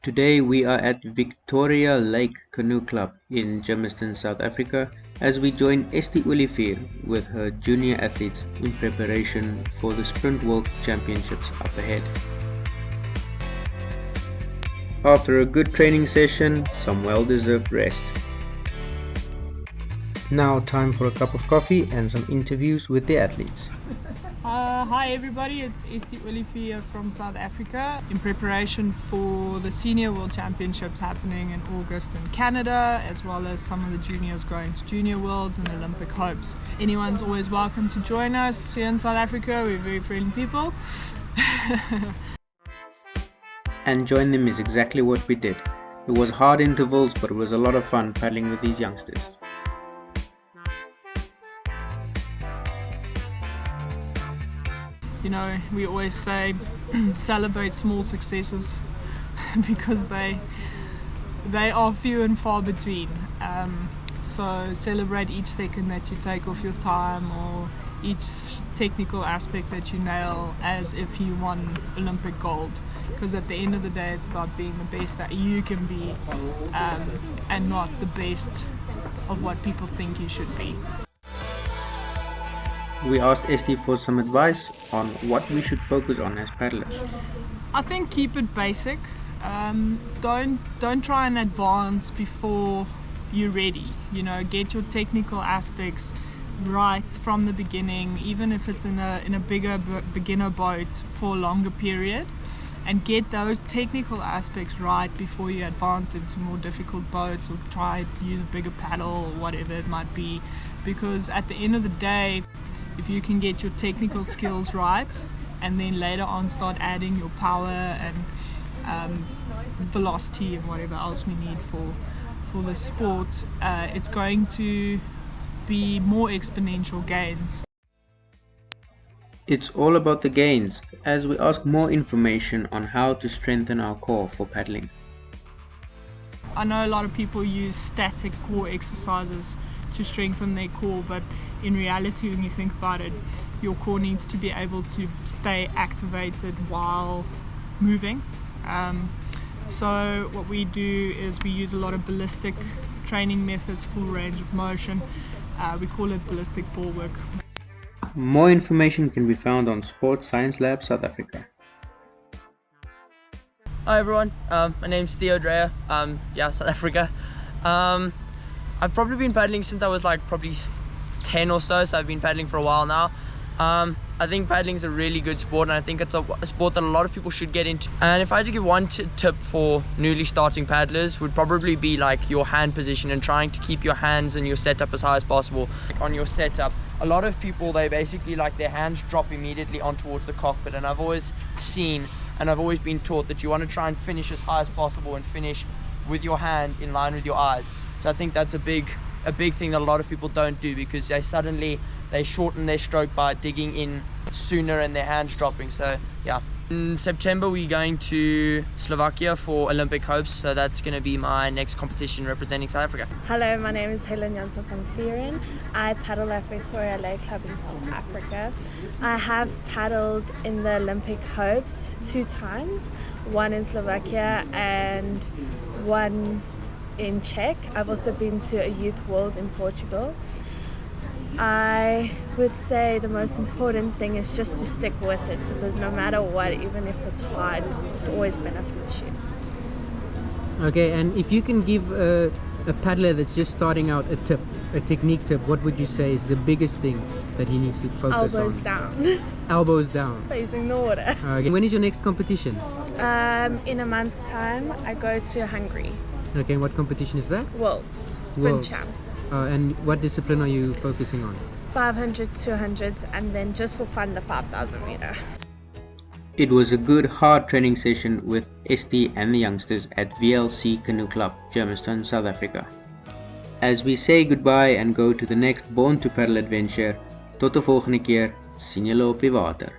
Today we are at Victoria Lake Canoe Club in Germiston, South Africa, as we join Esti Olivier with her junior athletes in preparation for the Sprint World Championships up ahead. After a good training session, some well-deserved rest. Now time for a cup of coffee and some interviews with the athletes. Hi everybody, it's Esti Olivier from South Africa in preparation for the Senior World Championships happening in August in Canada, as well as some of the juniors going to Junior Worlds and Olympic hopes. Anyone's always welcome to join us here in South Africa. We're very friendly people. And join them is exactly what we did. It was hard intervals, but it was a lot of fun paddling with these youngsters. You know, we always say celebrate small successes because they are few and far between. So celebrate each second that you take off your time or each technical aspect that you nail as if you won Olympic gold. Because at the end of the day, it's about being the best that you can be and not the best of what people think you should be. We asked Esti for some advice on what we should focus on as paddlers. I think keep it basic. Don't try and advance before you're ready. You know, get your technical aspects right from the beginning, even if it's in a bigger beginner boat for a longer period, and get those technical aspects right before you advance into more difficult boats or try to use a bigger paddle or whatever it might be. Because at the end of the day, if you can get your technical skills right and then later on start adding your power and velocity and whatever else we need for the sport, it's going to be more exponential gains. It's all about the gains, as we ask more information on how to strengthen our core for paddling. I know a lot of people use static core exercises to strengthen their core, but in reality, when you think about it, your core needs to be able to stay activated while moving. So what we do is we use a lot of ballistic training methods, full range of motion. We call it ballistic ball work. More information can be found on Sports Science Lab South Africa. Hi everyone, my name's Theo Dryer, South Africa. I've probably been paddling since I was probably 10 or so I've been paddling for a while now. I think paddling is a really good sport, and I think it's a sport that a lot of people should get into. And if I had to give one tip for newly starting paddlers, would probably be your hand position and trying to keep your hands and your setup as high as possible. On your setup, a lot of people, they basically their hands drop immediately on towards the cockpit, and I've always seen and I've always been taught that you want to try and finish as high as possible and finish with your hand in line with your eyes. So I think that's a big thing that a lot of people don't do, because they shorten their stroke by digging in sooner and their hands dropping. So yeah. In September we're going to Slovakia for Olympic hopes, so that's going to be my next competition representing South Africa. Hello, my name is Helen Janssen from Vieren. I paddle at Victoria Lake Club in South Africa. I have paddled in the Olympic hopes 2 times, one in Slovakia and one in Czech. I've also been to a youth world in Portugal. I would say the most important thing is just to stick with it, because no matter what, even if it's hard, it always benefits you. Okay, and if you can give a paddler that's just starting out a technique tip, what would you say is the biggest thing that he needs to focus on? Elbows down. Elbows down. Facing the water. Okay. When is your next competition? In a month's time, I go to Hungary. Okay, what competition is that? Worlds. Sprint Worlds. champs. And what discipline are you focusing on? 500, 200s, and then just for fun, the 5,000 meter. It was a good hard training session with Esti and the youngsters at VLC Canoe Club, Germiston, South Africa. As we say goodbye and go to the next Born to Paddle adventure, tot de volgende keer, sien julle op die water.